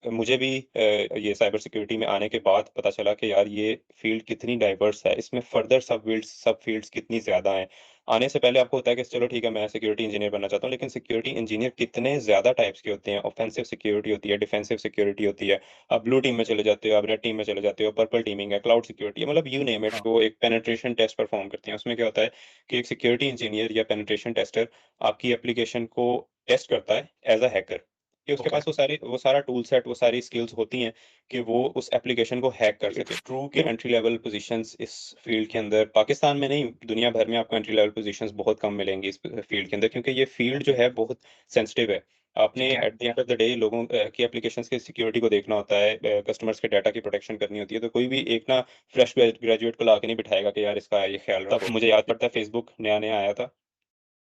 मुझे भी ये साइबर सिक्योरिटी में आने के बाद पता चला कि यार ये फ़ील्ड कितनी डाइवर्स है, इसमें फर्दर सब फ़ील्ड्स कितनी ज़्यादा हैं। आने से पहले आपको होता है कि चलो ठीक है, मैं सिक्योरिटी इंजीनियर बनना चाहता हूँ, लेकिन सिक्योरिटी इंजीनियर कितने ज़्यादा टाइप्स के होते हैं। ऑफेंसिव सिक्योरिटी होती है, डिफेंसिव सिक्योरिटी होती है। आप ब्लू टीम में चले जाते हो, आप रेड टीम में चले जाते हो, पर्पल टीमिंग है, क्लाउड सिक्योरिटी है, मतलब यू नेम इट, हाँ, वो एक पेनिट्रेशन टेस्ट परफ़ॉर्म करते हैं। उसमें क्या होता है कि एक सिक्योरिटी इंजीनियर या पेनिट्रेशन टेस्टर आपकी एप्लीकेशन को टेस्ट करता है एज़ अ हैकर। कि उसके ओके। पास वो सारा टूल सेट, वो सारी स्किल्स होती हैं कि वो उस एप्लीकेशन को हैक कर सके। ट्रू कि एंट्री लेवल पोज़ीशंस इस फ़ील्ड के अंदर पाकिस्तान में नहीं, दुनिया भर में आपको एंट्री लेवल पोज़ीशंस बहुत कम मिलेंगी इस फ़ील्ड के अंदर, क्योंकि ये फ़ील्ड जो है बहुत सेंसिटिव है। आपने ठीक है। Eight the end of the day लोगों की एप्लीकेशंस की सिक्योरिटी को देखना होता है, कस्टमर्स के डाटा की प्रोटेक्शन करनी होती है, तो कोई भी एक ना फ्रेश ग्रेजुएट को लाके नहीं बिठाएगा कि यार इसका ये ख़्याल रखो। तब मुझे याद पड़ता है फेसबुक नया-नया आया था।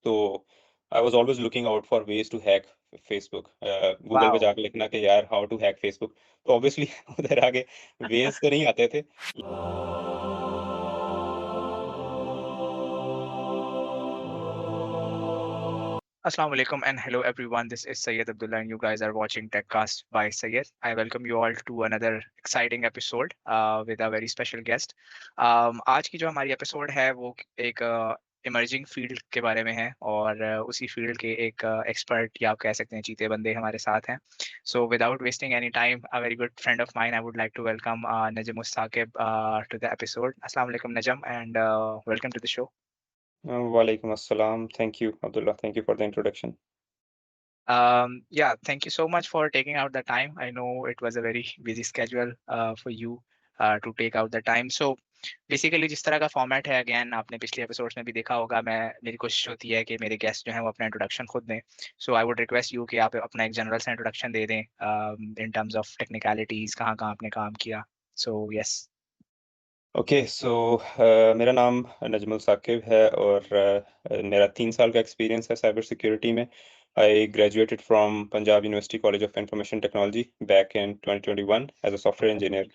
तो I was always looking out for ways to hack Facebook. Google पे वॉव! जाके लिखना कि यार हाउ टू हैक फेसबुक, तो ऑब्वियसली उधर आगे वेज़ तो नहीं आते थे। Assalamu alaikum and hello everyone. This is Syed Abdullah and you guys are watching TechCast by Syed. I welcome you all to another exciting episode with a very special guest. आज की जो हमारी episode है वो एक emerging field के बारे में है और उसी फील्ड के एक एक्सपर्ट या आप कह सकते हैं चीते बंदे हमारे साथ हैं. So without wasting any time, a very good friend of mine, I would like to welcome Najim Mustaqib to the episode. Assalamu alaikum Najim and welcome to the show. वालेकुम अस्सलाम, thank you Abdullah, thank you for the introduction. Yeah, thank you so much for taking out the time. I know it was a very busy schedule for you to take out the time. So basically जिस तरह का format है again आपने पिछले episodes में भी देखा होगा मैं मेरी कोशिश होती है कि मेरे गेस्ट जो हैं वो अपना इंट्रोडक्शन खुद दें. सो आई वुड रिक्वेस्ट यू कि आप अपना एक जनरल सा इंट्रोडक्शन दे दें इन टर्म्स ऑफ टेक्निकलिटीज कहाँ कहाँ आपने काम किया. So yes. ओके, सो मेरा नाम नजमुल साकिब है और मेरा 3 साल का एक्सपीरियंस है साइबर सिक्योरिटी में। I graduated from Punjab University College of Information Technology back in 2021 as a software okay. Engineer.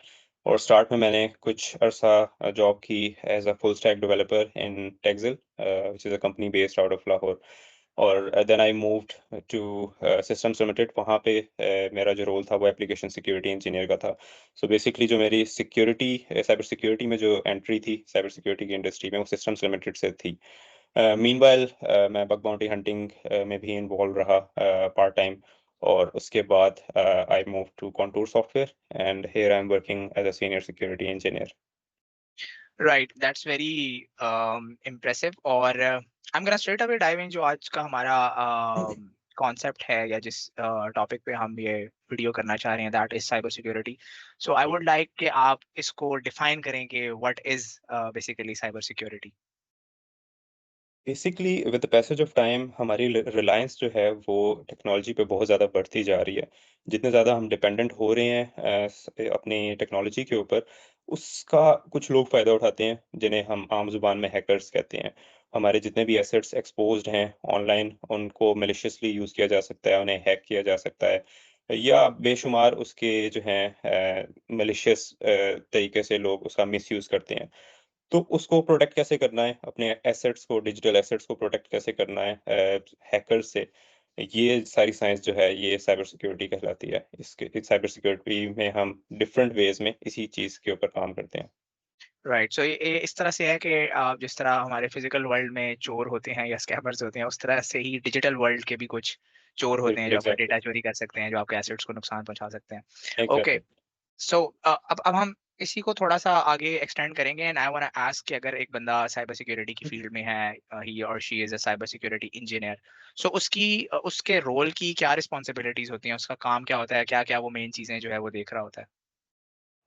और स्टार्ट में मैंने कुछ अरसा जॉब की as a full stack developer in Texal, which is a company based out of Lahore. और then I moved to Systems Limited. वहाँ पे मेरा जो रोल था वो एप्लीकेशन सिक्योरिटी इंजीनियर का था। सो बेसिकली जो मेरी साइबर सिक्योरिटी में जो एंट्री थी साइबर सिक्योरिटी की इंडस्ट्री में, वो सिस्टम्स लिमिटेड से थी। मीनवाइल मैं बग बाउंटी हंटिंग में भी इन्वॉल्व रहा पार्ट टाइम। और उसके बाद I move to Contour Software and here I am working as a senior security engineer. Right, that's very impressive और I am gonna straight away dive in जो आज का हमारा कॉन्सेप्ट है या जिस टॉपिक पे हम ये वीडियो करना चाह रहे हैं that is cyber security. So I would like कि आप इसको डिफाइन करें कि what is basically cyber security. Basically with the passage of time हमारी रिलायंस जो है वो टेक्नोलॉजी पे बहुत ज़्यादा बढ़ती जा रही है। जितने ज़्यादा हम डिपेंडेंट हो रहे हैं अपनी टेक्नोलॉजी के ऊपर, उसका कुछ लोग फ़ायदा उठाते हैं जिन्हें हम आम ज़ुबान में हैकर्स कहते हैं। हमारे जितने भी एसेट्स एक्सपोज्ड हैं ऑनलाइन, उनको मैलिशियसली यूज़ किया जा सकता है, उन्हें हैक किया जा सकता है या बेशुमार उसके जो हैं मैलिशियस तरीके से लोग उसका मिसयूज़ करते हैं। तो उसको प्रोटेक्ट कैसे करना है, अपने एसेट्स को, डिजिटल एसेट्स को प्रोटेक्ट कैसे करना है हैकर्स से, ये सारी साइंस जो है ये साइबर सिक्योरिटी कहलाती है। इसके इस साइबर सिक्योरिटी में हम डिफरेंट वेज़ में इसी चीज़ के ऊपर काम करते हैं। राइट, सो ये इस तरह से है कि जिस तरह हमारे फिजिकल वर्ल्ड में चोर होते हैं या स्कैमर्स होते हैं उस तरह से ही डिजिटल वर्ल्ड के भी कुछ चोर होते हैं बिल्कुल, जो आपका एग्ज़ैक्टली, डेटा चोरी कर सकते हैं, जो आपके एसेट्स को नुकसान पहुंचा सकते हैं. ओके. एग्ज़ैक्टली। सो अब हम इसी को थोड़ा-सा आगे एक्सटेंड करेंगे एंड आई वांना आस्क कि अगर एक बंदा साइबर सिक्योरिटी की फील्ड में है, ही और she is a cyber security engineer, so उसकी उसके रोल की क्या रिस्पॉन्सिबिलिटीज़ होती हैं? उसका काम क्या होता है? क्या-क्या वो मेन चीज़ें जो है वो देख रहा होता है?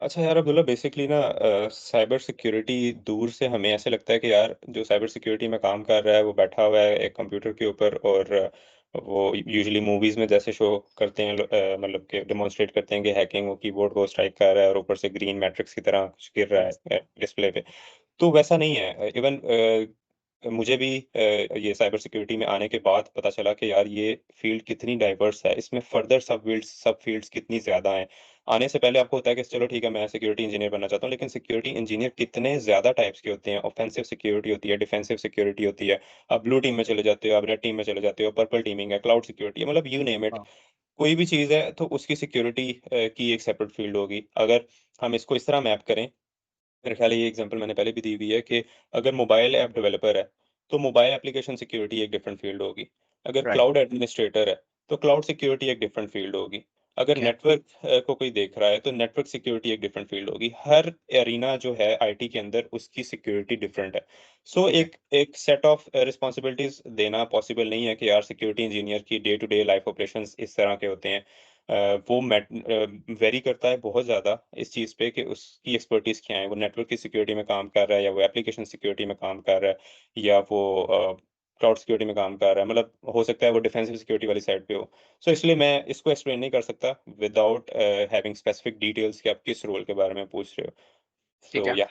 अच्छा यार अब्दुल्ला, बेसिकली ना साइबर सिक्योरिटी दूर से हमें ऐसे लगता है कि यार जो साइबर सिक्योरिटी में काम कर रहा है वो बैठा हुआ है एक कंप्यूटर के ऊपर, और वो यूजुअली मूवीज में जैसे शो करते हैं, मतलब कि डेमोन्स्ट्रेट करते हैं कि हैकिंग, वो कीबोर्ड को स्ट्राइक कर रहा है और ऊपर से ग्रीन मैट्रिक्स की तरह कुछ गिर रहा यस. है डिस्प्ले पे। तो वैसा नहीं है। इवन मुझे भी ये साइबर सिक्योरिटी में आने के बाद पता चला कि यार ये फ़ील्ड कितनी डाइवर्स है, इसमें फर्दर सब फ़ील्ड्स कितनी ज़्यादा हैं। आने से पहले आपको होता है कि चलो ठीक है, मैं सिक्योरिटी इंजीनियर बनना चाहता हूँ, लेकिन सिक्योरिटी इंजीनियर कितने ज़्यादा टाइप्स के होते हैं। ऑफेंसिव सिक्योरिटी होती है, डिफेंसिव सिक्योरिटी होती है। आप ब्लू टीम में चले जाते हो, आप रेड टीम में चले जाते हो, पर्पल टीमिंग है, क्लाउड सिक्योरिटी है, मतलब यू नेम इट। हाँ, कोई भी चीज़ है तो उसकी सिक्योरिटी की एक सेपरेट फ़ील्ड होगी। अगर हम इसको इस तरह मैप करें, मेरे ख्याल है ये एग्ज़ाम्पल मैंने पहले भी दी हुई है कि अगर मोबाइल ऐप डेवलपर है, तो मोबाइल एप्लीकेशन सिक्योरिटी एक डिफरेंट फ़ील्ड होगी। अगर राइट, क्लाउड एडमिनिस्ट्रेटर है, तो क्लाउड सिक्योरिटी एक डिफरेंट फ़ील्ड होगी। अगर ठीक है, नेटवर्क को कोई देख रहा है, तो नेटवर्क सिक्योरिटी एक डिफरेंट फ़ील्ड होगी। हर एरीना जो है आईटी के अंदर, उसकी सिक्योरिटी डिफरेंट है। सो ठीक है, एक एक सेट ऑफ रिस्पॉन्सिबिलिटीज़ देना पॉसिबल नहीं है कि यार सिक्योरिटी इंजीनियर की day to day life operations इस तरह के होते हैं। वो वेरी करता है बहुत ज़्यादा इस चीज़ पे कि उसकी एक्सपर्टीज़ क्या है। वो नेटवर्क की सिक्योरिटी में काम कर रहा है, या वो एप्लीकेशन सिक्योरिटी में काम कर रहा है, या वो क्लाउड सिक्योरिटी में काम कर रहा है। मतलब हो सकता है वो डिफेंसिव सिक्योरिटी वाली साइड पे हो। सो इसलिए मैं इसको एक्सप्लेन नहीं कर सकता विदाउट हैविंग स्पेसिफिक डिटेल्स कि आप किस रोल के बारे में पूछ रहे हो। ठीक सो है। या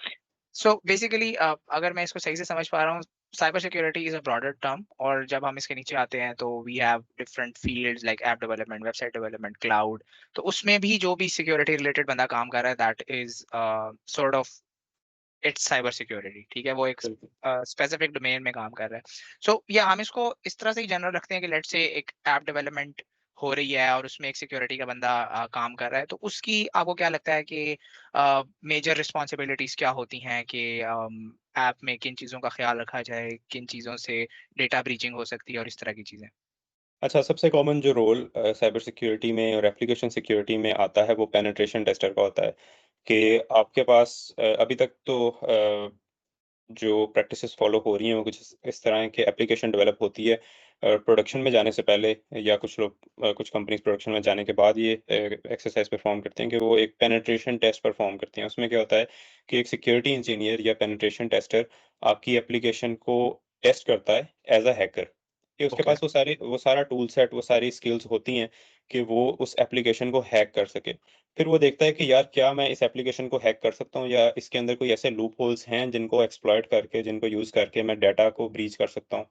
सो बेसिकली अगर मैं इसको सही से समझ पा रहा हूँ, cyber security is a broader term, और जब हम इसके नीचे आते हैं तो we have different fields like app development, website development, cloud. तो उसमें भी जो भी सिक्योरिटी रिलेटेड बंदा काम कर रहा है, that is sort of its cyber security. ठीक है, वो एक बिल्कुल। स्पेसिफिक डोमेन में काम कर रहा है। सो या हम इसको इस तरह से ही जनरल रखते हैं कि लेट्स से एक ऐप डेवलपमेंट हो रही है और उसमें एक सिक्योरिटी का बंदा काम कर रहा है, तो उसकी आपको क्या लगता है कि मेजर रिस्पॉन्सिबिलिटीज क्या होती हैं कि ऐप में किन चीज़ों का ख्याल रखा जाए, किन चीज़ों से डेटा ब्रीचिंग हो सकती है और इस तरह की चीज़ें? अच्छा, सबसे कॉमन जो रोल साइबर सिक्योरिटी में और एप्लीकेशन सिक्योरिटी में आता है, वो पेनिट्रेशन टेस्टर का होता है कि आपके पास अभी तक तो जो प्रैक्टिसेस फ़ॉलो हो रही हैं, वो कुछ इस तरह है कि एप्लीकेशन डेवलप होती है प्रोडक्शन में जाने से पहले, या कुछ लोग कुछ कंपनीज़ प्रोडक्शन में जाने के बाद ये एक्सरसाइज़ परफ़ॉर्म करते हैं कि वो एक पेनिट्रेशन टेस्ट परफ़ॉर्म करते हैं। उसमें क्या होता है कि एक सिक्योरिटी इंजीनियर या पेनिट्रेशन टेस्टर आपकी एप्लीकेशन को टेस्ट करता है एज़ अ हैकर, कि उसके ओके, पास वो सारा टूल सेट, वो सारी स्किल्स होती हैं कि वो उस एप्लीकेशन को हैक कर सके। फिर वो देखता है कि यार क्या मैं इस एप्लीकेशन को हैक कर सकता हूँ, या इसके अंदर कोई ऐसे लूप होल्स हैं जिनको एक्सप्लॉइट करके, जिनको यूज़ करके मैं डाटा को ब्रीच कर सकता हूँ।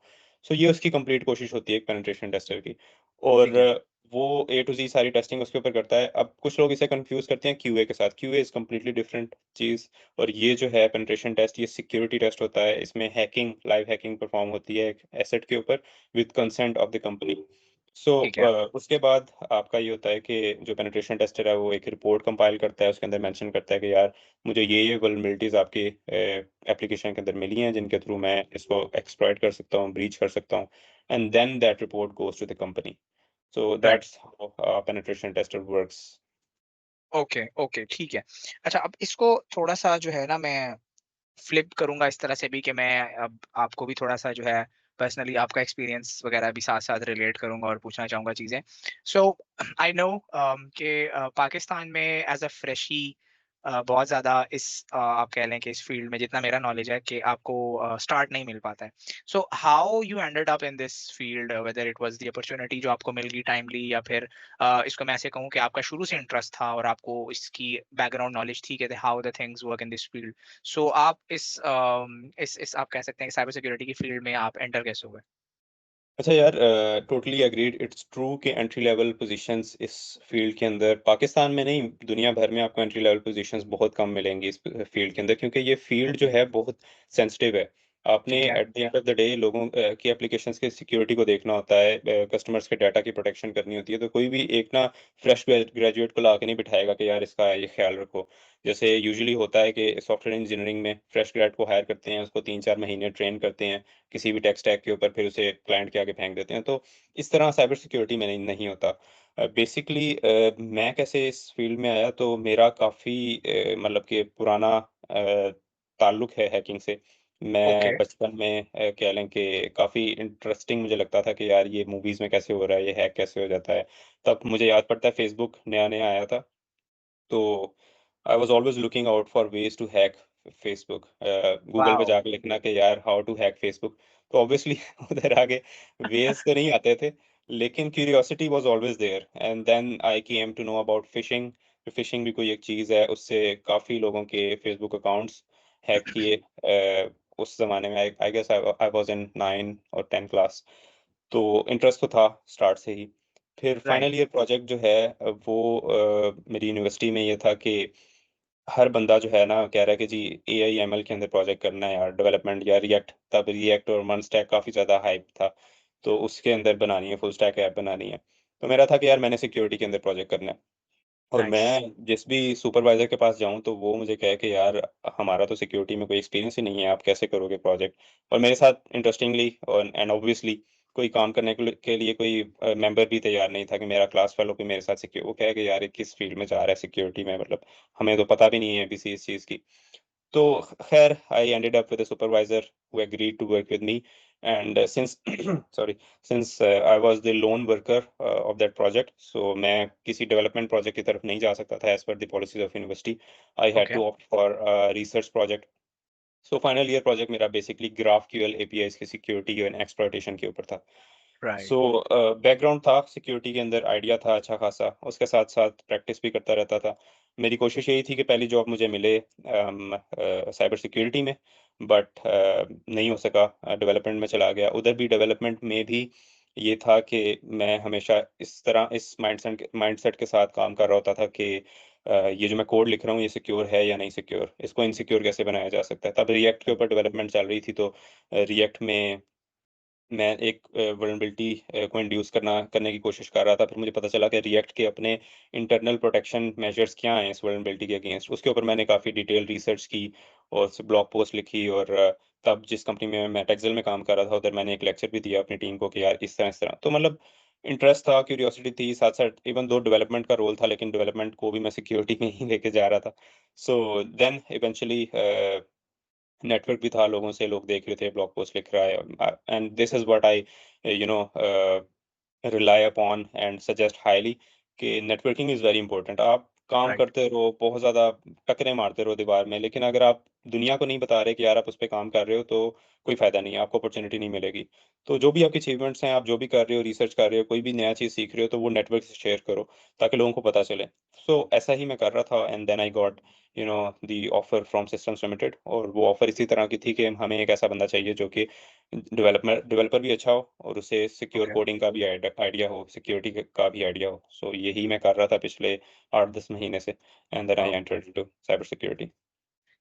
सो ये उसकी कंप्लीट कोशिश होती है एक पेनिट्रेशन टेस्टर की। और ठीक है, वो ए टू ज़ी सारी टेस्टिंग उसके ऊपर करता है। अब कुछ लोग इसे कन्फ्यूज़ करते हैं क्यूए के साथ। क्यूए इज़ कंप्लीटली डिफरेंट चीज़, और ये जो है पेनिट्रेशन टेस्ट, ये सिक्योरिटी टेस्ट होता है। इसमें लाइव हैकिंग परफ़ॉर्म होती है एक एसेट के ऊपर with consent of the company. So ठीक है, उसके बाद आपका ये होता है कि जो पेनिट्रेशन टेस्टर है, वो एक रिपोर्ट कंपाइल करता है, उसके अंदर मेंशन करता है कि यार मुझे ये वल्नरेबिलिटीज़ आपके एप्लीकेशन के अंदर मिली हैं, जिनके थ्रू मैं इसको एक्सप्लॉइट कर सकता हूँ, ब्रीच कर सकता हूँ, and then that report goes to the company. So right. That's how penetration tester works. Okay, okay, ठीक है। अच्छा, अब इसको थोड़ा-सा जो है ना, मैं फ्लिप करूँगा इस तरह से भी कि मैं अब आपको भी थोड़ा-सा जो है पर्सनली आपका एक्सपीरियंस वगैरह भी साथ-साथ रिलेट करूँगा और पूछना चाहूँगा चीज़ें। सो आई नो कि पाकिस्तान में एज़ अ फ्रेशी बहुत ज़्यादा इस आप कह लें कि इस फ़ील्ड में जितना मेरा नॉलेज है कि आपको स्टार्ट नहीं मिल पाता है। So how you ended up in this field, whether it was the opportunity जो आपको मिल गई टाइमली, या फिर इसको मैं ऐसे कहूँ कि आपका शुरू से इंटरेस्ट था और आपको इसकी बैकग्राउंड नॉलेज थी कि how the things work in this field. So आप इस आप कह सकते हैं कि साइबर सिक्योरिटी की फील्ड में आप एंटर कैसे हुए? अच्छा यार, टोटली एग्रीड, इट्स ट्रू कि एंट्री लेवल पोजीशंस इस फील्ड के अंदर पाकिस्तान में नहीं, दुनिया भर में आपको एंट्री लेवल पोजीशंस बहुत कम मिलेंगी इस फील्ड के अंदर, क्योंकि ये फील्ड जो है बहुत सेंसिटिव है। आपने ठीक है, eight the end of the day लोगों की एप्लीकेशंस की सिक्योरिटी को देखना होता है, कस्टमर्स के डाटा की प्रोटेक्शन करनी होती है, तो कोई भी एक ना फ्रेश ग्रेजुएट को ला के नहीं बिठाएगा कि यार इसका ये ख्याल रखो। जैसे यूजुअली होता है कि सॉफ्टवेयर इंजीनियरिंग में फ्रेश ग्रेड को हायर करते हैं, उसको 3-4 महीने ट्रेन करते हैं किसी भी टेक स्टैक के ऊपर, फिर उसे क्लाइंट के आगे फेंक देते हैं। तो इस तरह साइबर सिक्योरिटी में नहीं नहीं होता। बेसिकली मैं कैसे इस फील्ड में आया, तो मेरा काफ़ी मतलब कि पुराना ताल्लुक है हैकिंग से। ओके, मैं बचपन में कह लें कि काफ़ी इंटरेस्टिंग मुझे लगता था कि यार ये मूवीज़ में कैसे हो रहा है, ये हैक कैसे हो जाता है। तब मुझे याद पड़ता है फेसबुक नया-नया आया था। तो I was always looking out for ways to hack Facebook. Google पे वॉव! जाके लिखना कि यार हाउ टू हैक फेसबुक, तो ऑब्वियसली उधर आगे वेज़ तो नहीं आते थे, लेकिन curiosity was always there, and then I came to know about phishing. Phishing भी कोई एक चीज़ है, उससे काफ़ी लोगों के फेसबुक अकाउंट्स हैक किए। उस ज़माने में आई I guess I was in 9 और 10 क्लास। तो इंटरेस्ट तो था स्टार्ट से ही। फिर राइट, फाइनल ईयर प्रोजेक्ट जो है वो मेरी यूनिवर्सिटी में ये था कि हर बंदा जो है ना कह रहा है कि जी एआई एमएल के अंदर प्रोजेक्ट करना है यार डेवलपमेंट या रिएक्ट, तब रिएक्ट और मर्न काफ़ी ज़्यादा हाइप था। तो उसके अंदर बनानी है, फुल स्टैक ऐप बनानी है। तो मेरा था कि यार मैंने सिक्योरिटी के अंदर प्रोजेक्ट करना है। और नाइस। मैं जिस भी सुपरवाइज़र के पास जाऊँ तो वो मुझे कहे कि यार हमारा तो सिक्योरिटी में कोई एक्सपीरियंस ही नहीं है, आप कैसे करोगे प्रोजेक्ट? और मेरे साथ इंटरेस्टिंगली और एंड ऑब्वियसली कोई काम करने के लिए कोई मेंबर भी तैयार नहीं था कि मेरा क्लास फेलो कोई मेरे साथ वो कहे कि यार ये किस फील्ड में जा रहा है सिक्योरिटी में, मतलब हमें तो पता भी नहीं है अभी इस चीज़ की। So, here I ended up with a supervisor who agreed to work with me. And since sorry, since I was the lone worker of that project, so मैं किसी development project की तरफ नहीं जा सकता था as per the policies of university. I had okay, to opt for a research project. So final year project मेरा basically GraphQL APIs की सिक्योरिटी एंड एक्सप्लॉइटेशन के ऊपर था। राइट, सो बैकग्राउंड था सिक्योरिटी के अंदर, आइडिया था अच्छा खासा, उसके साथ-साथ प्रैक्टिस भी करता रहता था। मेरी कोशिश यही थी कि पहली जॉब मुझे मिले साइबर सिक्योरिटी में, बट नहीं हो सका, डेवलपमेंट में चला गया। उधर भी डेवलपमेंट में भी ये था कि मैं हमेशा इस तरह इस माइंडसेट के साथ काम कर रहा होता था कि ये जो मैं कोड लिख रहा हूँ ये सिक्योर है या नहीं सिक्योर? इसको इनसिक्योर कैसे बनाया जा सकता है? तब रिएक्ट के ऊपर डेवलपमेंट चल रही थी, तो रिएक्ट में मैं एक वल्नरेबिलिटी को इंड्यूस करने की कोशिश कर रहा था। फिर मुझे पता चला कि रिएक्ट के अपने इंटरनल प्रोटेक्शन मेजर्स क्या हैं इस वल्नरेबिलिटी के अगेंस्ट। उसके ऊपर मैंने काफ़ी डिटेल रिसर्च की और स ब्लॉग पोस्ट लिखी, और तब जिस कंपनी में मैं टेक्सटाइल में काम कर रहा था, उधर मैंने एक लेक्चर भी दिया अपनी टीम को कि यार इस तरह। तो मतलब इंटरेस्ट था, क्यूरियोसिटी थी, साथ-साथ इवन दो डेवलपमेंट का रोल था, लेकिन डेवलपमेंट को भी मैं सिक्योरिटी में ही लेके जा रहा था। सो देन इवेंचुअली नेटवर्क भी था लोगों से, लोग देख रहे थे ब्लॉग पोस्ट लिख रहा है, and this is what I you know rely upon and suggest highly कि नेटवर्किंग इज़ वेरी इंपॉर्टेंट। आप काम राइट, करते रहो, बहुत ज़्यादा टकरे मारते रहो दीवार में, लेकिन अगर आप दुनिया को नहीं बता रहे कि यार आप उस पे काम कर रहे हो, तो कोई फ़ायदा नहीं है, आपको अपॉर्च्युनिटी नहीं मिलेगी। तो जो भी आपकी अचीवमेंट्स हैं, आप जो भी कर रहे हो, रिसर्च कर रहे हो, कोई भी नया चीज़ सीख रहे हो, तो वो नेटवर्क से शेयर करो, ताकि लोगों को पता चले। सो ऐसा ही मैं कर रहा था, and then I got the offer from systems limited, और वो ऑफर इसी तरह की थी कि हमें एक ऐसा बंदा चाहिए जो कि डेवलपर भी अच्छा हो और उसे सिक्योर ओके। कोडिंग का भी आइडिया हो, सिक्योरिटी का भी आइडिया हो। सो यही मैं कर रहा था पिछले 8-10 महीने से, and then I wow! Entered into cyber security.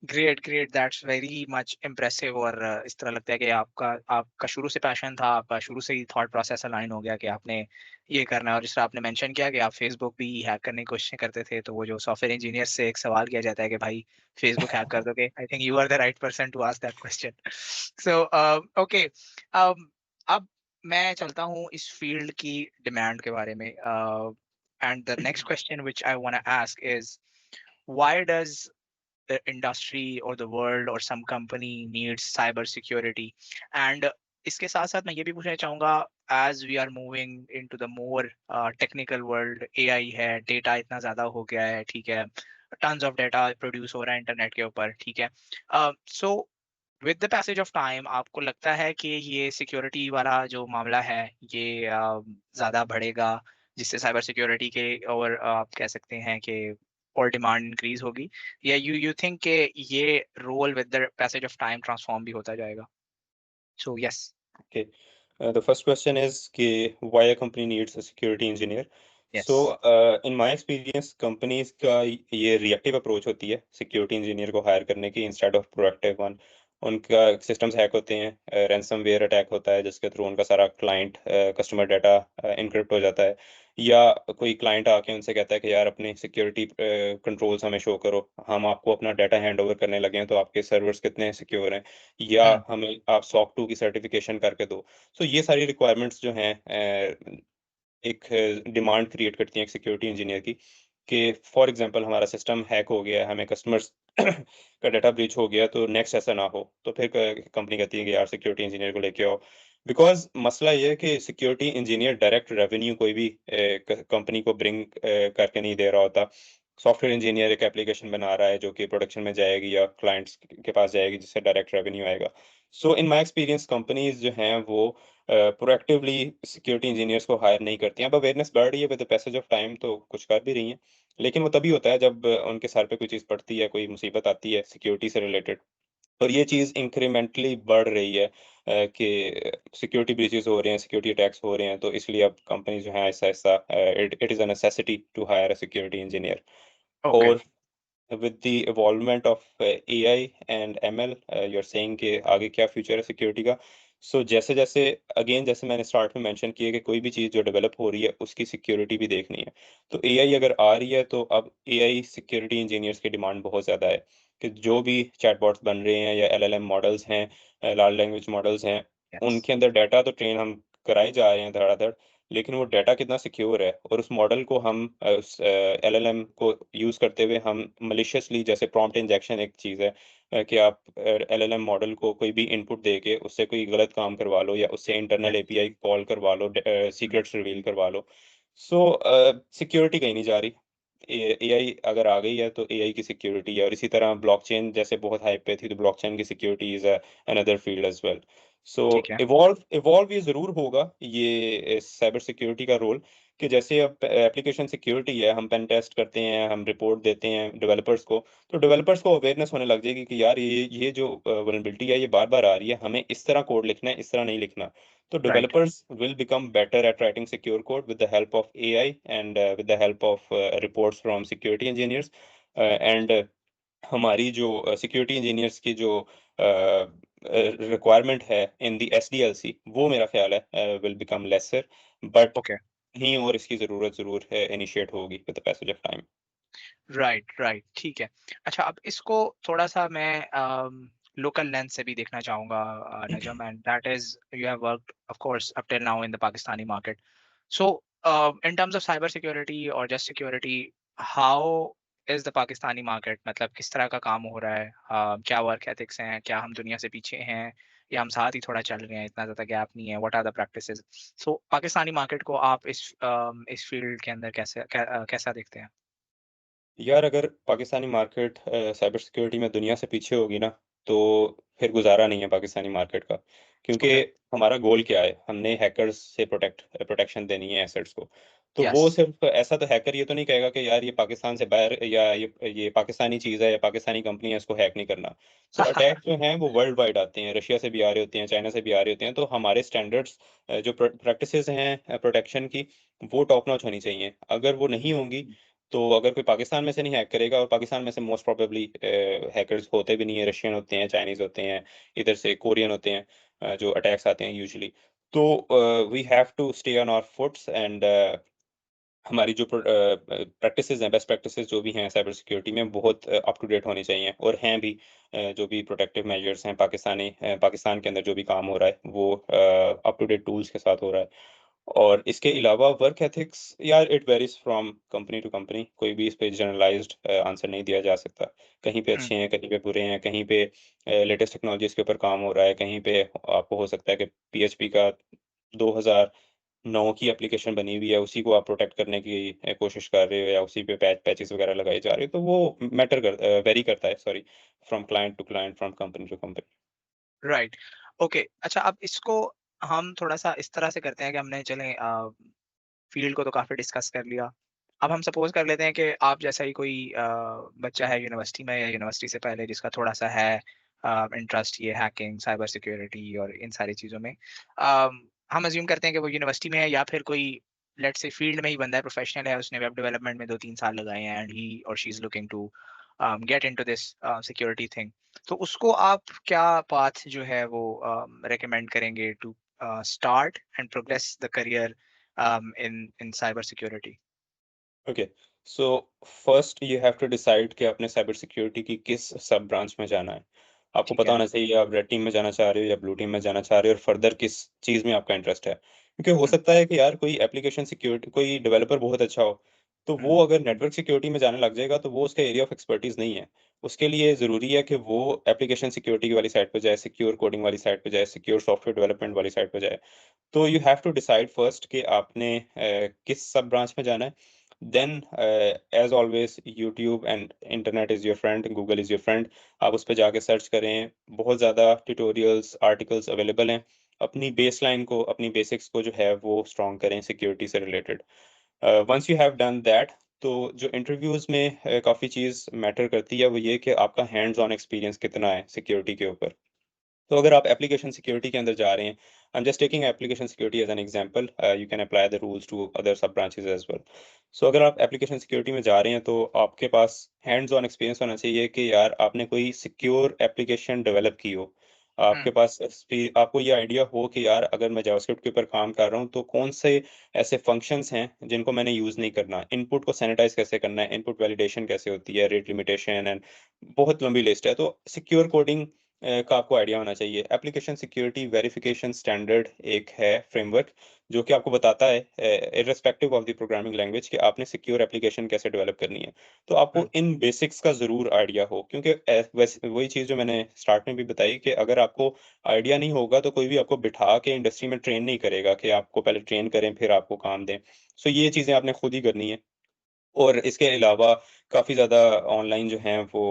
Great, great, that's very much impressive. और इस तरह लगता है कि आपका शुरू से पैशन था, आपका शुरू से ही थॉट प्रोसेस अलाइन हो गया कि आपने ये करना है। और जिस तरह आपने मेंशन किया कि आप फेसबुक भी हैक करने की कोशिशें करते थे, तो वो जो सॉफ्टवेयर इंजीनियर से एक सवाल किया जाता है कि भाई फेसबुक हैक कर दोगे, I think you are the right person to ask that question. So okay, अब मैं चलता हूँ इस फील्ड की डिमांड के बारे में। And the next question which I want to ask is, why does the industry or the world or some company needs cyber security? And इसके साथ साथ मैं ये भी पूछना चाहूंगा, as we are moving into the more technical world, AI है, data इतना ज्यादा हो गया है, ठीक है, tons of data प्रोड्यूस हो रहा है इंटरनेट के ऊपर, ठीक है। So with the passage of time आपको लगता है कि ये सिक्योरिटी वाला जो मामला है ये ज्यादा बढ़ेगा, जिससे साइबर सिक्योरिटी के और आप कह सकते हैं कि और डिमांड इंक्रीज होगी, या यू थिंक कि ये role with the passage of time transform भी होता जाएगा? So yes. Okay. The first question is कि why a company needs a security engineer. Yes. So, in my experience, companies का ये reactive approach होती है security engineer को hire करने की instead of proactive one. उनका systems hack होते हैं, ransomware attack होता है जिसके थ्रू उनका सारा client customer data encrypt हो जाता है, या कोई client आके उनसे कहता है कि यार अपने security controls हमें show करो, हम आपको अपना data hand over करने लगे हैं तो आपके servers कितने secure हैं, या हम्म। हमें आप सॉक 2 की सर्टिफिकेशन करके दो। सो ये सारी रिक्वायरमेंट्स जो हैं एक डिमांड क्रिएट करती हैं एक सिक्योरिटी इंजीनियर की, कि फॉर एग्जांपल हमारा सिस्टम हैक हो गया है, हमें कस्टमर्स का डाटा ब्रीच हो गया, तो नेक्स्ट ऐसा ना हो। तो फिर कंपनी कहती है कि यार सिक्योरिटी इंजीनियर को लेके आओ। बिकॉज़ मसला ये है कि सिक्योरिटी इंजीनियर डायरेक्ट रेवेन्यू कोई भी कंपनी को ब्रिंग करके नहीं दे रहा होता। सॉफ्टवेयर इंजीनियर एक एप्लीकेशन बना रहा है जो कि प्रोडक्शन में जाएगी या क्लाइंट्स के पास जाएगी, जिससे डायरेक्ट रेवेन्यू आएगा। सो इन माय एक्सपीरियंस कंपनीज़ जो हैं वो प्रोएक्टिवली सिक्योरिटी इंजीनियर्स को हायर नहीं करती हैं। अब अवेयरनेस बढ़ रही है with the passage of time, तो कुछ कर भी रही हैं। लेकिन वो तभी होता है जब उनके सर पे कोई चीज़ पड़ती है, कोई मुसीबत आती है सिक्योरिटी से रिलेटेड। और ये चीज़ इंक्रीमेंटली बढ़ रही है कि सिक्योरिटी ब्रीचेज़ हो रहे हैं, सिक्योरिटी अटैक्स हो रहे हैं, तो इसलिए अब कंपनी जो है ऐसा-ऐसा it it is a necessity to hire a security engineer. Okay, और with the evolvement of AI and ML, you're saying कि आगे क्या फ्यूचर है सिक्योरिटी का। सो जैसे-जैसे अगेन जैसे मैंने स्टार्ट में मेंशन किया कि कोई भी चीज़ जो डेवलप हो रही है, उसकी सिक्योरिटी भी देखनी है। तो एआई अगर आ रही है, तो अब एआई सिक्योरिटी इंजीनियर्स की डिमांड बहुत ज़्यादा है कि जो भी चैटबॉट्स बन रहे हैं या एलएलएम मॉडल्स हैं, लार्ज लैंग्वेज मॉडल्स हैं, यस, उनके अंदर डाटा तो ट्रेन हम कराए जा रहे हैं धड़ाधड़, लेकिन वो डाटा कितना सिक्योर है और उस मॉडल को हम उस एलएलएम को यूज़ करते हुए हम मैलिशियसली, जैसे प्रॉम्प्ट इंजेक्शन एक चीज़ है, कि आप एलएलएम मॉडल को कोई भी इनपुट देके उससे कोई गलत काम करवा लो या उससे इंटरनल यस, एपीआई कॉल करवा लो, हुँ, सीक्रेट्स रिवील करवा लो। सो सिक्योरिटी कहीं नहीं जा रही। एआई अगर आ गई है तो एआई की सिक्योरिटी है, और इसी तरह ब्लॉकचेन जैसे बहुत हाइप पे थी, तो ब्लॉकचेन की security is another field as well. So ठीक है, इवॉल्व इवॉल्व ये ज़रूर होगा, ये साइबर सिक्योरिटी का रोल, कि जैसे अब एप्लीकेशन सिक्योरिटी है, हम पेन टेस्ट करते हैं, हम रिपोर्ट देते हैं डेवलपर्स को, तो डेवलपर्स को अवेयरनेस होने लग जाएगी कि यार ये जो वल्नरेबिलिटी है, ये बार-बार आ रही है, हमें इस तरह कोड लिखना है, इस तरह नहीं लिखना। तो right, developers will become better at writing secure code with the help of AI and with the help of reports from security engineers. And हमारी जो सिक्योरिटी इंजीनियर्स की जो रिक्वायरमेंट है इन द एसडीएलसी, वो मेरा ख्याल है will become lesser, but okay, कहीं और इसकी ज़रूरत ज़रूर है, इनिशिएट होगी with the passage of time. Right, right, ठीक है। अच्छा, अब इसको थोड़ा-सा मैं लोकल लेंस से भी देखना चाहूँगा Najam, and that is you have worked of course up till now in the Pakistani market. So, in terms of cyber security or just security, how is the Pakistani market? मतलब किस तरह का काम हो रहा है? क्या वर्क एथिक्स हैं? क्या हम दुनिया से पीछे हैं? या हम साथ ही थोड़ा चल रहे हैं, इतना ज़्यादा गैप नहीं है? What are the practices? So Pakistani market को आप इस फील्ड के अंदर कैसा देखते हैं? यार, अगर पाकिस्तानी मार्केट साइबर सिक्योरिटी में दुनिया से पीछे होगी ना, तो फिर गुज़ारा नहीं है पाकिस्तानी मार्केट का। क्योंकि ओके, हमारा गोल क्या है? हमने हैकर्स से प्रोटेक्शन देनी है एसेट्स को। तो वो यस। सिर्फ़ ऐसा, तो हैकर ये तो नहीं कहेगा कि यार ये पाकिस्तान से बाहर, या ये पाकिस्तानी चीज़ है या पाकिस्तानी कंपनी है, इसको हैक नहीं करना। सो अटैक जो हैं वो वर्ल्ड वाइड आते हैं, रशिया से भी आ रहे होते हैं, चाइना से भी आ रहे होते हैं। तो हमारे स्टैंडर्ड्स जो प्रैक्टिसेज़ हैं प्रोटेक्शन की, वो टॉप नॉच होनी चाहिए। अगर वो नहीं होंगी, तो अगर कोई पाकिस्तान में से नहीं हैक करेगा, और पाकिस्तान में से मोस्ट प्रोबेबली हैकर्स होते भी नहीं है, रशियन होते हैं, चाइनीज़ होते हैं, इधर से कोरियन होते हैं, जो अटैक्स आते हैं यूजुअली। तो we have to stay on our foots, and हमारी जो प्रैक्टिसेज़ हैं, बेस्ट प्रैक्टिसेज़ जो भी हैं साइबर सिक्योरिटी में, बहुत अप टू डेट होनी चाहिए, और हैं भी। जो भी प्रोटेक्टिव मेजर्स हैं, पाकिस्तान के अंदर जो भी काम हो रहा है, वो अप टू डेट टूल्स के साथ हो रहा है। और इसके अलावा वर्क एथिक्स, यार, it varies from company to company, कोई भी इस पे जनरलाइज़्ड आंसर नहीं दिया जा सकता। कहीं पे हुँ, अच्छे हैं, कहीं पे बुरे हैं, कहीं पे लेटेस्ट टेक्नोलॉजीज़ के ऊपर काम हो रहा है, कहीं पे आपको हो सकता है कि पीएचपी का 2009 की एप्लीकेशन बनी हुई है, उसी को आप प्रोटेक्ट करने की कोशिश कर रहे हो, या उसी पे पैचेज़ वगैरह लगाए जा रहे हो, तो वो वेरी करता है, sorry, from client to client, from company to company. Right. Okay, अच्छा, अब इसको हम थोड़ा-सा इस तरह से करते हैं कि हमने चलें फील्ड को तो काफ़ी डिस्कस कर लिया। अब हम सपोज़ कर लेते हैं कि आप जैसा ही कोई बच्चा है यूनिवर्सिटी में या यूनिवर्सिटी से पहले जिसका थोड़ा-सा है इंटरेस्ट ये हैकिंग, साइबर सिक्योरिटी और इन सारी चीज़ों में। हम अज़्यूम करते हैं कि वो यूनिवर्सिटी में है या फिर कोई लेट्स से फील्ड में ही बंदा है, प्रोफेशनल है, उसने वेब डेवलपमेंट में 2-3 साल लगाए हैं एंड ही और she is looking to get into this security thing. तो उसको आप क्या पाथ जो है वो रिकमेंड करेंगे to start and progress the career in cyber security? Okay, so first you have to decide कि आपने साइबर सिक्योरिटी की किस सब ब्रांच में जाना है। आपको ठीक पता है। होना चाहिए आप रेड टीम में जाना चाह रहे हो या ब्लू टीम में जाना चाह रहे हो, और फर्दर किस चीज़ में आपका इंटरेस्ट है। क्योंकि हो हुँ, सकता है कि यार कोई एप्लीकेशन सिक्योरिटी, कोई डेवलपर बहुत अच्छा हो, तो हुँ, वो अगर नेटवर्क सिक्योरिटी में जाने लग जाएगा, तो वो उसका एरिया ऑफ एक्सपर्टीज़ नहीं है। उसके लिए ज़रूरी है कि वो एप्लीकेशन सिक्योरिटी वाली साइड पे जाए, सिक्योर कोडिंग वाली साइड पे जाए, सिक्योर सॉफ्टवेयर डेवलपमेंट वाली साइड पे जाए। तो you have to decide first कि आपने किस सब ब्रांच में जाना है। Then as always YouTube and internet is your friend, Google is your friend. आप उस पे जाके सर्च करें, बहुत ज़्यादा ट्यूटोरियल्स, आर्टिकल्स अवेलेबल हैं। अपनी बेसलाइन को, अपनी बेसिक्स को जो है वो स्ट्रॉन्ग करें सिक्योरिटी से related. Once you have done that, तो जो इंटरव्यूज़ में काफ़ी चीज़ मैटर करती है, वो ये कि आपका हैंड्स ऑन एक्सपीरियंस कितना है सिक्योरिटी के ऊपर। तो अगर आप एप्लीकेशन सिक्योरिटी के अंदर जा रहे हैं, I am just taking application security as an example, you can apply the rules to other sub branches as well. So अगर आप एप्लीकेशन सिक्योरिटी में जा रहे हैं, तो आपके पास हैंड्स ऑन एक्सपीरियंस होना चाहिए कि यार आपने कोई सिक्योर एप्लीकेशन डेवलप की हो। हुँ, आपके पास आपको ये आइडिया हो कि यार अगर मैं जावास्क्रिप्ट के ऊपर काम कर रहा हूँ, तो कौन से ऐसे फंक्शंस हैं जिनको मैंने यूज़ नहीं करना। इनपुट को सैनिटाइज़ कैसे करना है, इनपुट वैलिडेशन कैसे होती है, रेट लिमिटेशन एंड बहुत लंबी लिस्ट है। तो सिक्योर कोडिंग का आपको आइडिया होना चाहिए। एप्लीकेशन सिक्योरिटी वेरिफिकेशन स्टैंडर्ड एक है फ्रेमवर्क, जो कि आपको बताता है irrespective of the programming language कि आपने सिक्योर एप्लीकेशन कैसे डेवलप करनी है। तो हुँ, आपको इन बेसिक्स का ज़रूर आइडिया हो, क्योंकि वैसे वही चीज़ जो मैंने स्टार्ट में भी बताई कि अगर आपको आइडिया नहीं होगा, तो कोई भी आपको बिठा के इंडस्ट्री में ट्रेन नहीं करेगा कि आपको पहले ट्रेन करें, फिर आपको काम दें। सो ये चीज़ें आपने खुद ही करनी है। और इसके अलावा काफ़ी ज़्यादा ऑनलाइन जो हैं वो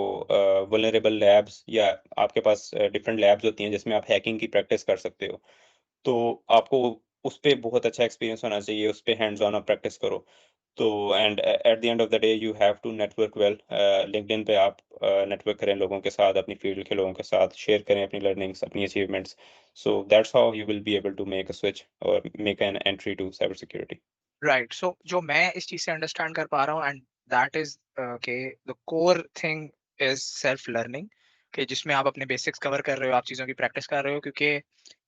वल्नरेबल लैब्स या आपके पास डिफरेंट लैब्स होती हैं जिसमें आप हैकिंग की प्रैक्टिस कर सकते हो। तो आपको उस पे बहुत अच्छा एक्सपीरियंस होना चाहिए, उस पे हैंड्स ऑन आप प्रैक्टिस करो। तो and at the end of the day you have to network well. LinkedIn पे आप नेटवर्क करें लोगों के साथ, अपनी फील्ड के लोगों के साथ शेयर करें अपनी लर्निंग्स, अपनी achievements. So that's how you will be able to make a switch और make an entry to cyber security. Right. So जो मैं इस चीज़ से अंडरस्टैंड कर पा रहा हूँ एंड दैट इज़ के the core thing is self learning, कि जिसमें आप अपने बेसिक्स कवर कर रहे हो, आप चीज़ों की प्रैक्टिस कर रहे हो, क्योंकि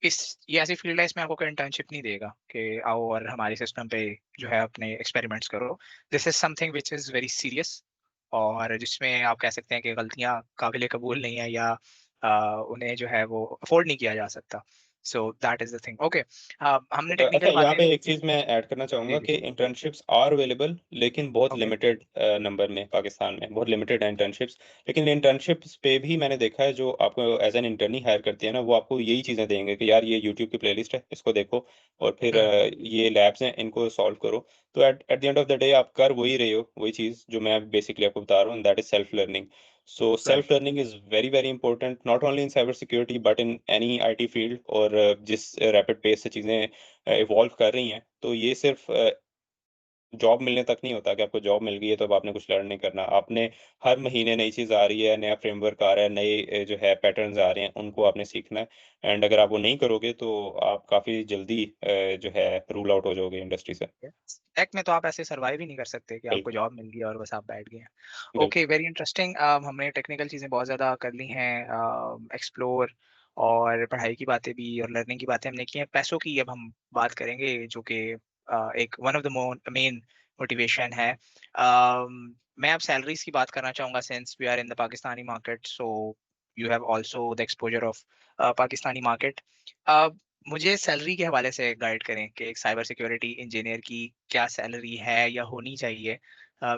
इस ये ऐसी फील्ड है, इसमें आपको कोई इंटर्नशिप नहीं देगा कि आओ और हमारे सिस्टम पे जो है अपने एक्सपेरिमेंट्स करो। This is something which is very serious, और जिसमें आप कह सकते हैं कि गलतियाँ काबिल कबूल नहीं है, या उन्हें जो है वो अफोर्ड नहीं किया जा सकता। So that is the thing. Okay, हमने अच्छा, टेक्निकल यहाँ बातें। पे एक चीज़ मैं ऐड करना जी, चाहूँगा जी। कि इंटर्नशिप्स आर अवेलेबल, लेकिन बहुत ओके। लिमिटेड नंबर में पाकिस्तान में, बहुत लिमिटेड है इंटर्नशिप्स। लेकिन इंटर्नशिप्स पे भी मैंने देखा है जो आपको एज़ एन इंटर्न ही हायर करती है ना, वो आपको यही चीज़ें देंगे कि यार ये यूट्यूब की प्लेलिस्ट है, इसको देखो और फिर हुँ, ये लैब्स हैं, इनको सॉल्व करो। तो at at the end of the day आप कर वही रहे हो, वही चीज़ जो मैं बेसिकली आपको बता रहा हूँ, that is self learning. So right. self-learning is very, very important, not only in cybersecurity but in any IT field। और जिस रैपिड पेस से चीज़ें इवॉल्व कर रही हैं, तो ये सिर्फ़ जॉब मिलने तक नहीं होता कि आपको जॉब मिल गई है तो अब आपने कुछ लर्न नहीं करना। आपने हर महीने नई चीज़ आ रही है, नया फ्रेमवर्क आ रहा है, नए जो है पैटर्न्स आ रहे हैं, उनको आपने सीखना है। एंड अगर आप वो नहीं करोगे तो आप काफ़ी जल्दी जो है रूल आउट हो जाओगे इंडस्ट्री से। टेक में तो आप ऐसे सर्वाइव ही नहीं कर सकते कि आपको बिल्कुल, जॉब मिल गई और बस आप बैठ गए हैं। ओके, बिल्कुल। Very interesting. हमने टेक्निकल चीज़ें बहुत ज़्यादा कर ली हैं, एक्सप्लोर, और पढ़ाई की बातें भी और लर्निंग की बातें हमने की हैं। पैसों की अब हम बात करेंगे, जो कि एक one of the main motivation है। मैं अब सैलरीज़ की बात करना चाहूँगा, since we are in the Pakistani market, so you have also the exposure of Pakistani market. Uh, मुझे सैलरी के हवाले से गाइड करें कि एक साइबर सिक्योरिटी इंजीनियर की क्या सैलरी है या होनी चाहिए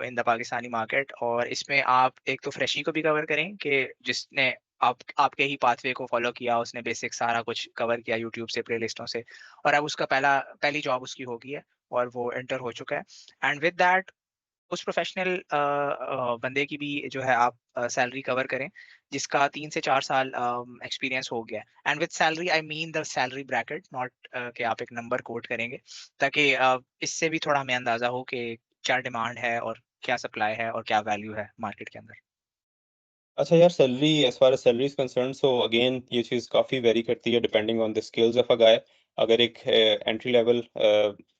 इन द पाकिस्तानी मार्केट, और इसमें आप एक तो फ्रेशी को भी कवर करें कि जिसने आपके ही पाथवे को फॉलो किया, उसने बेसिक सारा कुछ कवर किया यूट्यूब से, प्लेलिस्टों से, और अब उसका पहली जॉब उसकी हो गई है और वो एंटर हो चुका है, एंड विद दैट उस प्रोफेशनल बंदे की भी जो है आप सैलरी कवर करें, जिसका 3 से 4 साल एक्सपीरियंस हो गया है। And with salary I mean the salary bracket, not कि आप एक नंबर कोट करेंगे, ताकि इससे भी थोड़ा हमें अंदाज़ा हो कि क्या डिमांड है और क्या सप्लाई है और क्या वैल्यू है मार्केट के अंदर। अच्छा यार, salary as far as salary is concerned, so again ये चीज़ काफ़ी वेरी करती है depending on the skills of a guy. अगर एक एंट्री लेवल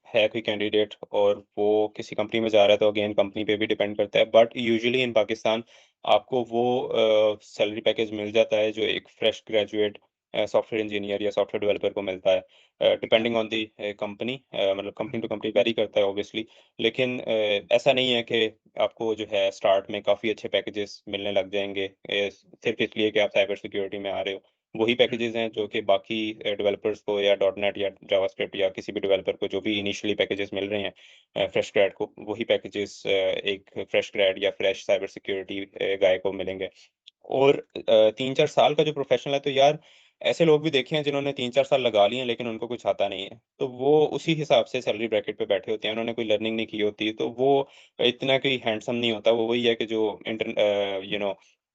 है कोई कैंडिडेट और वो किसी कंपनी में जा रहा है, तो अगेन कंपनी पे भी डिपेंड करता है। बट यूजुअली इन पाकिस्तान आपको वो सैलरी पैकेज मिल जाता है जो एक फ्रेश ग्रेजुएट सॉफ्टवेयर इंजीनियर या सॉफ्टवेयर डेवलपर को मिलता है। ठीक है। डिपेंडिंग ऑन द कंपनी, मतलब कंपनी टू कंपनी वेरी करता है ऑब्वियसली। लेकिन ऐसा नहीं है कि आपको जो है स्टार्ट में काफ़ी अच्छे पैकेजेस मिलने लग जाएँगे, सिर्फ़ इसलिए कि आप साइबर सिक्योरिटी में आ रहे हो। वही हुँ, पैकेजेस हैं जो कि बाकी डेवलपर्स को या डॉट नेट या जावास्क्रिप्ट या किसी भी डेवलपर को जो भी इनिशियली पैकेजेस मिल रहे हैं फ्रेश ग्रेड को, वही पैकेजेस एक फ्रेश ग्रेड या फ्रेश साइबर सिक्योरिटी गाय को मिलेंगे। और 3-4 साल का जो प्रोफ़ेशनल है, तो यार ऐसे लोग भी देखे हैं जिन्होंने 3-4 साल लगा लिए हैं लेकिन उनको कुछ आता नहीं है। तो वो उसी हिसाब से सैलरी ब्रैकेट पे बैठे होते हैं, उन्होंने कोई लर्निंग नहीं की होती, तो वो इतना कोई हैंडसम नहीं होता। वो वही है कि जो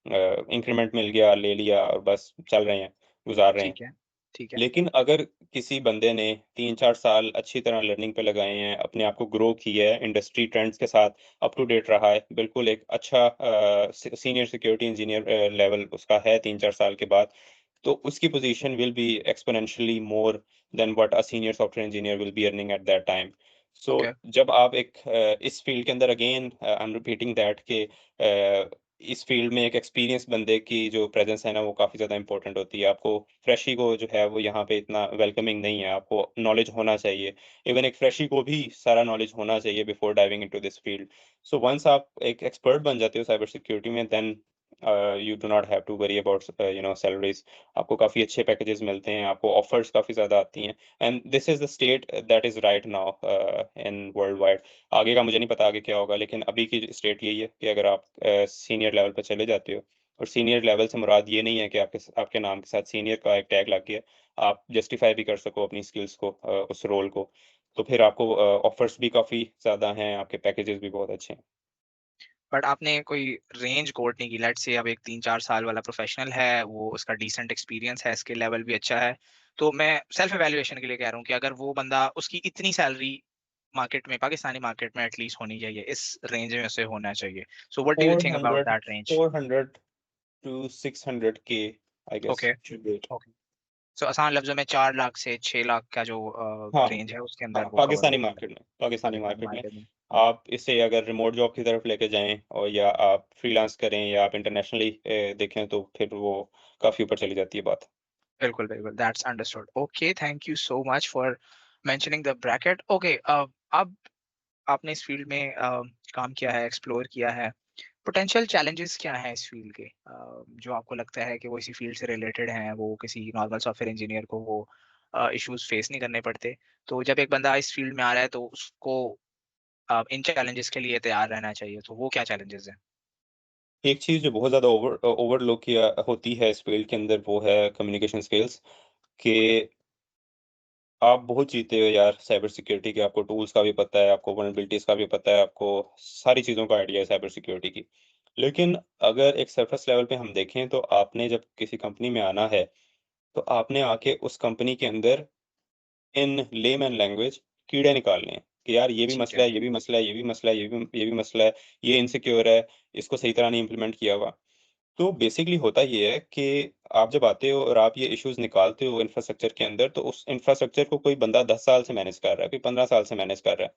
इंक्रीमेंट मिल गया, ले लिया और बस चल रहे हैं, गुज़ार रहे हैं। ठीक है। ठीक है। लेकिन अगर किसी बंदे ने 3-4 साल अच्छी तरह लर्निंग पे लगाए हैं, अपने आप को ग्रो किया है, इंडस्ट्री ट्रेंड्स के साथ अप टू डेट रहा है, बिल्कुल एक अच्छा सीनियर सिक्योरिटी इंजीनियर लेवल उसका है 3-4 साल के बाद, तो उसकी position will be exponentially more than what a senior software engineer will be earning at that time. So okay. जब आप एक इस फील्ड के अंदर again I am repeating that कि इस फील्ड में एक एक्सपीरियंस बंदे की जो प्रेज़ेंस है ना, वो काफ़ी ज़्यादा इम्पोर्टेंट होती है। आपको फ्रेशी को जो है वो यहाँ पे इतना वेलकमिंग नहीं है, आपको नॉलेज होना चाहिए। इवन एक फ्रेशी को भी सारा नॉलेज होना चाहिए before diving into this field. So once आप एक एक्सपर्ट बन जाते हो साइबर सिक्योरिटी में, then you do not have to worry about salaries. आपको काफ़ी अच्छे पैकेजेज़ मिलते हैं, आपको ऑफर्स काफ़ी ज़्यादा आती हैं, and this is the state that is right now in world wide. आगे का मुझे नहीं पता आगे क्या होगा, लेकिन अभी की स्टेट यही है कि अगर आप सीनियर लेवल पे चले जाते हो, और सीनियर लेवल से मुराद ये नहीं है कि आपके नाम के साथ सीनियर का एक टैग लग गया, आप जस्टिफाई भी कर सको अपनी स्किल्स को, उस रोल को, तो फिर आपको ऑफर्स भी काफ़ी ज़्यादा हैं, आपके पैकेजेस भी बहुत अच्छे हैं। बट आपने कोई रेंज कोट नहीं की। लेट्स से अब एक 3-4 साल वाला प्रोफेशनल है, वो उसका डिसेंट एक्सपीरियंस है, स्किल लेवल भी अच्छा है। तो मैं सेल्फ इवैल्यूएशन के लिए कह रहा हूँ कि अगर वो बंदा उसकी इतनी सैलरी मार्केट में, पाकिस्तानी मार्केट में एटलीस्ट होनी चाहिए, इस रेंज में उसे होना चाहिए। So what do you think about 400 that range? 400 to 600 के I guess okay, should be it. Okay. So आसान लफ्ज़ों में 4 लाख से 6 लाख का जो हाँ, रेंज है उसके हाँ, अंदर वो कवर पाकिस्तानी हो मार्केट में, पाकिस्तानी पाकिस्तानी मार्केट में मार्केट में। आप इसे अगर रिमोट जॉब की तरफ लेके जाएँ, और या आप फ्रीलांस करें, या आप इंटरनेशनली देखें, तो फिर वो काफ़ी ऊपर चली जाती है बात। बिल्कुल, बिल्कुल, that's understood. Okay, thank you so much for mentioning the bracket. Okay, अब आपने इस फील्ड में काम किया है, एक्सप्लोर किया है। पोटेंशियल चैलेंजेस क्या हैं इस फील्ड के? जो आपको लगता है कि वो इसी फील्ड से रिलेटेड हैं, वो किसी नॉर्मल सॉफ्टवेयर इंजीनियर को वो इश्यूज़ फेस नहीं करने पड़ते। तो जब एक बंदा इस फील्ड में आ रहा है तो उसको इन चैलेंजेस के लिए तैयार रहना चाहिए, तो वो क्या चैलेंजेस हैं? एक चीज़ जो बहुत ज़्यादा ओवरलुक किया होती है इस फील्ड के अंदर, वो है कम्युनिकेशन स्किल्स, कि आप बहुत जीते हो यार साइबर सिक्योरिटी के, आपको टूल्स का भी पता है, आपको वल्नरेबिलिटीज़ का भी पता है, आपको सारी चीज़ों का आइडिया है साइबर सिक्योरिटी की। लेकिन अगर एक सरफेस लेवल पे हम देखें, तो आपने जब किसी कंपनी में आना है, तो आपने आके उस कंपनी के अंदर इन लेमैन लैंग्वेज कीड़े निकालने हैं, कि यार ये भी ठीक मसला है, है, ये भी मसला है, ये भी मसला है, ये भी मसला है, ये इनसिक्योर है, इसको सही तरह नहीं इम्प्लीमेंट किया हुआ। तो बेसिकली होता ये है कि आप जब आते हो और आप ये इश्यूज़ निकालते हो इंफ्रास्ट्रक्चर के अंदर, तो उस इंफ्रास्ट्रक्चर को कोई बंदा 10 साल से मैनेज कर रहा है, कोई 15 साल से मैनेज कर रहा है।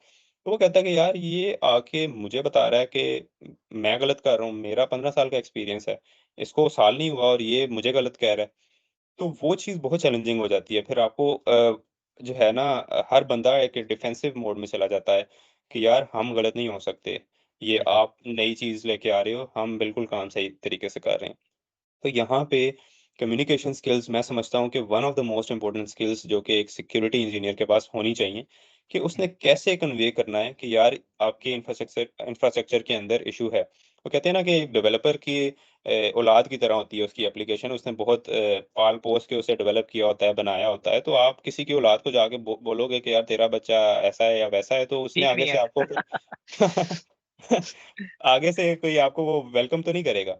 तो वो कहता है कि यार ये आके मुझे बता रहा है कि मैं गलत कर रहा हूँ, मेरा 15 साल का एक्सपीरियंस है, इसको साल नहीं हुआ और ये मुझे गलत कह रहा है। तो वो चीज़ बहुत चैलेंजिंग हो जाती है। फिर आपको जो है ना, हर बंदा एक डिफेंसिव मोड में चला जाता है कि यार हम गलत नहीं हो सकते। ये बिल्कुल। आप नई चीज़ लेके आ रहे हो, हम बिल्कुल काम सही तरीके से कर रहे हैं। तो यहाँ पे कम्युनिकेशन स्किल्स मैं समझता हूँ कि one of the most important skills जो कि एक सिक्योरिटी इंजीनियर के पास होनी चाहिए, कि हुँ, उसने कैसे कन्वे करना है कि यार आपके इंफ्रास्ट्रक्चर इंफ्रास्ट्रक्चर के अंदर इश्यू है। वो कहते हैं ना कि डेवलपर की औलाद की तरह होती है उसकी एप्लीकेशन, उसने बहुत पाल-पोस के उसे डेवलप किया होता है, बनाया होता है। तो आप किसी की औलाद को जाके बोलोगे कि यार तेरा बच्चा ऐसा है या वैसा है, तो उसने ठीक आगे नहीं से है। आपको फिर आगे से कोई आपको वो वेलकम तो नहीं करेगा।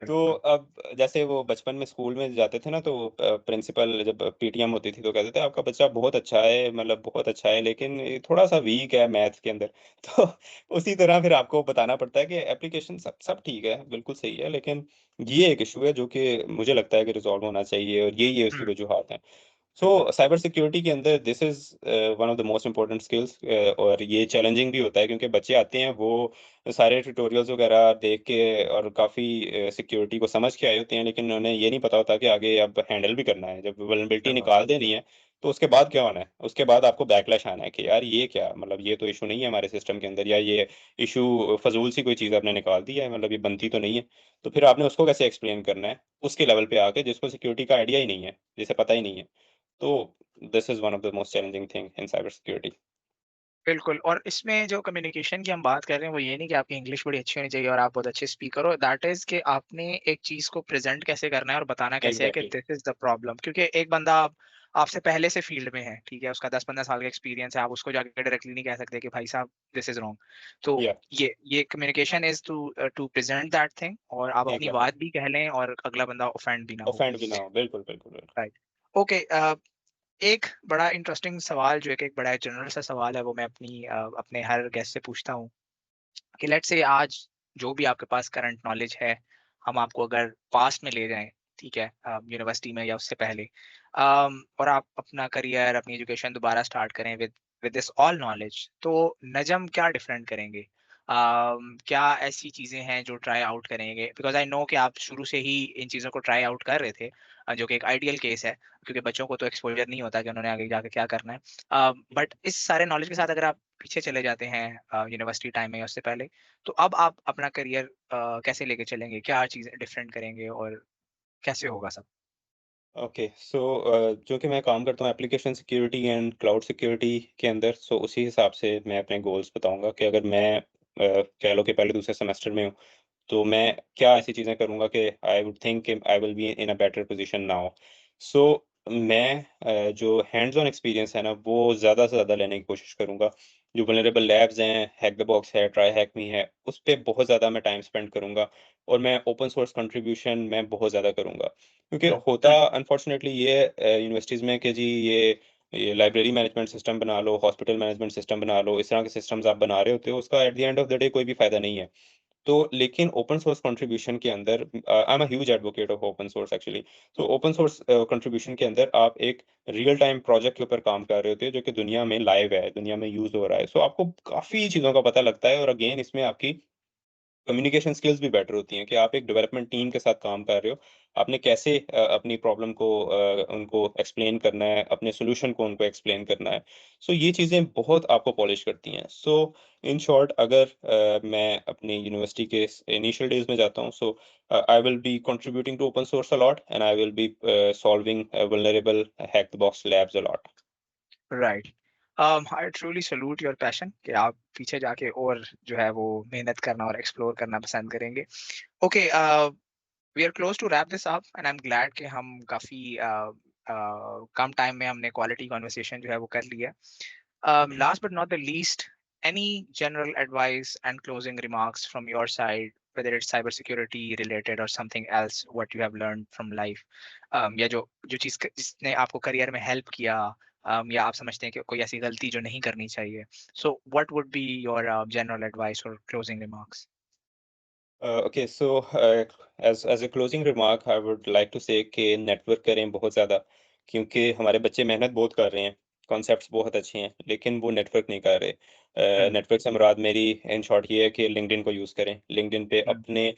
तो बिल्कुल, अब जैसे वो बचपन में स्कूल में जाते थे ना, तो प्रिंसिपल जब पीटीएम होती थी, तो कहते थे आपका बच्चा बहुत अच्छा है, मतलब बहुत अच्छा है, लेकिन ये थोड़ा-सा वीक है मैथ के अंदर। तो उसी तरह फिर आपको बताना पड़ता है कि एप्लीकेशन सब सब ठीक है, बिल्कुल सही है, लेकिन ये एक इश्यू है जो कि मुझे लगता है कि रिज़ॉल्व होना चाहिए, और ये उसकी हुँ, वजूहात हैं। सो बिल्कुल, साइबर सिक्योरिटी के अंदर this is one of the most important skills, और ये चैलेंजिंग भी होता है क्योंकि बच्चे आते हैं, वो सारे ट्यूटोरियल्स वगैरह देख के और काफ़ी सिक्योरिटी को समझ के आए होते हैं, लेकिन उन्हें ये नहीं पता होता कि आगे अब हैंडल भी करना है। जब वल्नरेबिलिटी बिल्कुल। निकाल देनी है, तो उसके बाद क्या होना है? उसके बाद आपको बैकलैश आना है कि यार ये क्या? मतलब ये तो इश्यू नहीं है हमारे सिस्टम के अंदर, या ये इश्यू फ़ज़ूल सी कोई चीज़ आपने निकाल दी है, मतलब ये बनती तो नहीं है। तो फिर आपने उसको कैसे एक्सप्लेन करना है? उसके लेवल पे आके जिसको सिक्योरिटी का आइडिया ही नहीं है, जिसे पता ही नहीं है। तो this is one of the most challenging thing in cyber security. बिल्कुल, और इसमें जो कम्युनिकेशन की हम बात कर रहे हैं, वो ये नहीं कि आपकी इंग्लिश बड़ी अच्छी होनी चाहिए और आप बहुत अच्छे स्पीकर हो, दैट इज़ कि आपने एक चीज़ को प्रेज़ेंट कैसे करना है और बताना कैसे है कि exactly, this is the problem. क्योंकि एक बंदा आपसे पहले से फ़ील्ड में है, ठीक है? उसका 10-15 साल का एक्सपीरियंस है, आप उसको जाके डायरेक्टली नहीं कह सकते कि भाई साहब दिस इज़ रॉन्ग। तो या ये communication is to present that thing, और आप अपनी एग्ज़ैक्टली। बात भी कह लें और अगला बंदा ऑफेंड भी ना हो, ऑफेंड भी ना हो। बिल्कुल, बिल्कुल, बिल्कुल। राइट? ओके, एक बड़ा इंटरेस्टिंग सवाल जो एक एक बड़ा जनरल सा सवाल है वो मैं अपने हर गेस्ट से पूछता हूँ कि लेट्स से आज जो भी आपके पास करंट नॉलेज है, हम आपको अगर पास्ट में ले जाएँ, ठीक है? यूनिवर्सिटी में या उससे पहले, और आप अपना करियर, अपनी एजुकेशन दोबारा स्टार्ट करें विद दिस ऑल नॉलेज, तो नजम क्या डिफरेंट करेंगे? क्या ऐसी चीज़ें हैं जो ट्राई आउट करेंगे? बिकॉज़ आई नो कि आप शुरू से ही इन चीज़ों को ट्राई आउट कर रहे थे, जो कि एक आइडियल केस है, क्योंकि बच्चों को तो एक्सपोज़र नहीं होता कि उन्होंने आगे जाके क्या करना है। बट इस सारे नॉलेज के साथ अगर आप पीछे चले जाते हैं यूनिवर्सिटी टाइम में या उससे पहले, तो अब आप अपना करियर कैसे लेके चलेंगे? क्या चीज़ें डिफरेंट करेंगे और कैसे होगा सब? ओके, सो जो कि मैं काम करता हूँ application security and cloud security के अंदर, सो उसी हिसाब से मैं अपने गोल्स बताऊँगा कि अगर मैं कह लो कि पहले दूसरे सेमेस्टर में हूँ, तो मैं क्या ऐसी चीज़ें करूँगा कि आई वुड थिंक कि I will be in a better position now. So मैं जो हैंड्स ऑन एक्सपीरियंस है ना, वो ज़्यादा से ज़्यादा लेने की कोशिश करूँगा। जो वल्नरेबल लैब्स हैं, हैक द बॉक्स है, ट्राई हैक मी है, उस पे बहुत ज़्यादा मैं टाइम स्पेंड करूँगा और मैं ओपन सोर्स कंट्रीब्यूशन मैं बहुत ज़्यादा करूँगा। क्योंकि होता अनफॉर्चुनेटली ये है यूनिवर्सिटीज़ में कि जी ये लाइब्रेरी मैनेजमेंट सिस्टम बना लो, हॉस्पिटल मैनेजमेंट सिस्टम बना लो, इस तरह के सिस्टम्स आप बना रहे होते हो, उसका eight the end of the day कोई भी फ़ायदा नहीं है। तो लेकिन ओपन सोर्स कंट्रीब्यूशन के अंदर I am a huge advocate of open source actually. तो ओपन सोर्स कंट्रीब्यूशन के अंदर आप एक रियल टाइम प्रोजेक्ट के ऊपर काम कर रहे होते हो जो कि दुनिया में लाइव है, दुनिया में यूज़ हो रहा है। सो आपको काफ़ी चीज़ों का पता लगता है और अगेन इसमें आपकी कम्युनिकेशन स्किल्स भी बेटर होती हैं कि आप एक डेवलपमेंट टीम के साथ काम कर रहे हो। आपने कैसे अपनी प्रॉब्लम को उनको एक्सप्लेन करना है, अपने सॉल्यूशन को उनको एक्सप्लेन करना है। सो ये चीज़ें बहुत आपको पॉलिश करती हैं। सो इन शॉर्ट अगर मैं अपनी यूनिवर्सिटी के इनिशियल डेज़ में जाता हूँ, so I will be contributing to open source a lot and I will be solving vulnerable hack the box labs a lot. Right. I truly salute your passion कि आप पीछे जाके और जो है वो मेहनत करना और एक्सप्लोर करना पसंद करेंगे। Okay, we are close to wrap this up and I am glad कि हम काफ़ी कम टाइम में हमने क्वालिटी कन्वर्सेशन जो है वो कर लिया। Last but not the least, any general advice and closing remarks from your side, whether it's cybersecurity related or something else, what you have learned from life, या जो जो चीज़ जिसने आपको करियर में हेल्प किया, या आप समझते हैं कि कोई ऐसी गलती जो नहीं करनी चाहिए। So, what would be your general advice or closing remarks? Okay, so as a closing remark I would like to say कि नेटवर्क करें बहुत ज़्यादा, क्योंकि हमारे बच्चे मेहनत बहुत कर रहे हैं, कॉन्सेप्ट्स बहुत अच्छे हैं, लेकिन वो नेटवर्क नहीं कर रहे। हुँ, नेटवर्क से मुराद मेरी इन शॉर्ट ये है कि लिंक्डइन को यूज़ करें। लिंक्डइन पे हुँ, अपने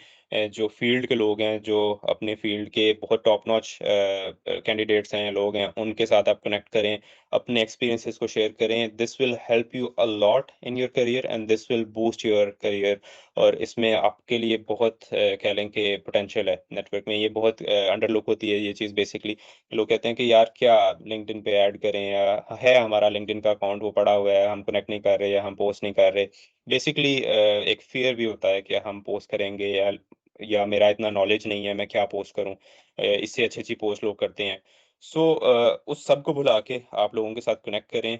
जो फ़ील्ड के लोग हैं, जो अपने फ़ील्ड के बहुत टॉप नॉच कैंडिडेट्स हैं, लोग हैं, उनके साथ आप कनेक्ट करें, अपने एक्सपीरियंसेस को शेयर करें। This will help you a lot in your career and this will boost your career. और इसमें आपके लिए बहुत कह लें कि पोटेंशियल है नेटवर्क में, ये बहुत अंडरलुक होती है ये चीज़ बेसिकली। लोग कहते हैं कि यार क्या लिंक्डइन पे ऐड करें, या है हमारा लिंक्डइन का अकाउंट वो पड़ा हुआ है, हम कनेक्ट नहीं कर रहे या हम पोस्ट नहीं कर रहे। बेसिकली एक फ़ियर भी होता है कि हम पोस्ट करेंगे या मेरा इतना नॉलेज नहीं है, मैं क्या पोस्ट करूँ? इससे अच्छी-अच्छी पोस्ट लोग करते हैं। सो उस सब को भुला के आप लोगों के साथ कनेक्ट करें,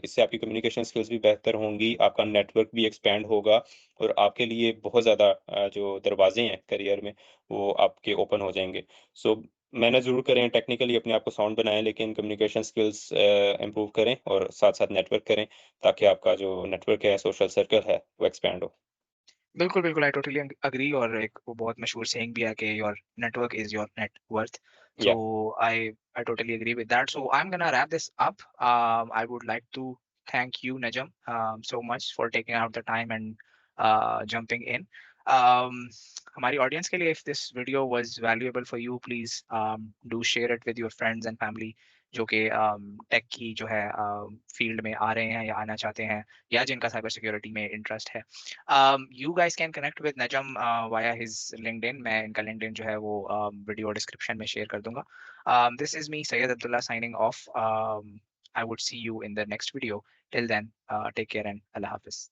इससे आपकी कम्युनिकेशन स्किल्स भी बेहतर होंगी, आपका नेटवर्क भी एक्सपैंड होगा और आपके लिए बहुत ज़्यादा जो दरवाज़े हैं करियर में, वो आपके ओपन हो जाएँगे। सो मेहनत ज़रूर करें, टेक्निकली अपने आप को साउंड बनाएँ, लेकिन कम्युनिकेशन स्किल्स इम्प्रूव करें और साथ-साथ नेटवर्क करें, ताकि आपका जो नेटवर्क है, सोशल सर्कल है, वो एक्सपैंड हो। बिल्कुल, बिल्कुल, आई टोटली एग्री, और एक वो बहुत मशहूर सेइंग भी है कि your network is your net worth. So या I totally agree with that. So I'm gonna wrap this up. I would like to thank you, Najam, so much for taking out the time and jumping in. Um, हमारी audience के लिए, if this video was valuable for you, please do share it with your friends and family जो कि take की जो है field में आ रहे हैं या आना चाहते हैं, या जिनका साइबर सिक्योरिटी में इंटरेस्ट है। You guys can connect with Najam via his LinkedIn. मैं इनका LinkedIn जो है वो वीडियो डिस्क्रिप्शन में शेयर कर दूंगा। This is me, Syed Abdullah, signing off. I would see you in the next video. Till then, take care and Allah Hafiz.